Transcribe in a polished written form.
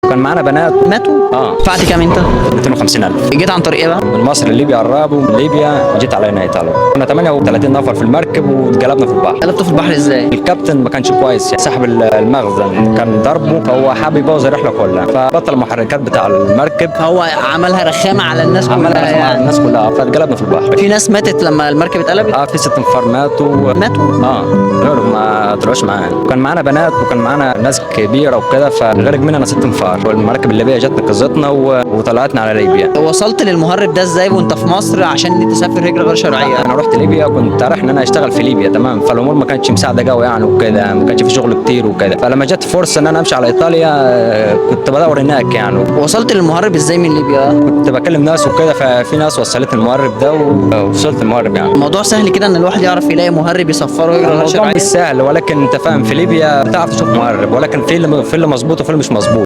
كان معانا بنات ماتوا؟ اه. دفعت كام انت؟ 250,000. جيت عن طريق ايه بقى؟ من مصر لليبيا قربوا، ومن ليبيا جيت علينا ايطاليا. كنا 38 نفر في المركب واتقلبنا في البحر. قلبتوا في البحر ازاي؟ الكابتن ما كانش كويس يعني. صاحب المخزن كان ضربه، هو حابب يبوظ الرحله كلها، فبطل المحركات بتاع المركب. هو عملها رخامه على الناس عمال كلها يرخم على يعني. الناس كلها، فاتقلبنا في البحر. في ناس ماتت لما المركب اتقلبت؟ اه، في 6 نفر ماتوا. ماتوا؟ اه، غير ما طلعوش معانا. وكان معانا بنات وكان معانا ناس كبيره وكده، فغرق مننا 6 نفر. والمراكب الليبيه جت نقذتنا وطلعتنا على ليبيا. وصلت للمهرب ده ازاي وانت في مصر عشان تسافر هجره غير شرعيه؟ انا رحت ليبيا، كنت رايح ان انا اشتغل في ليبيا تمام، فالامور ما كانتش مساعده قوي يعني وكده، ما كانش في شغل كتير وكده. فلما جت فرصه ان انا امشي على ايطاليا كنت بدور هناك يعني. وصلت للمهرب ازاي من ليبيا؟ كنت بكلم ناس وكده، ففي ناس وصلتني المهرب ده ووصلت المهرب يعني. الموضوع سهل كده ان الواحد يعرف يلاقي مهرب يسفره هجره غير الموضوع شرعيه؟ مش سهل، ولكن انت فاهم في ليبيا بتعرف تشوف مهرب، ولكن في اللي مظبوط وفي اللي مش مظبوط.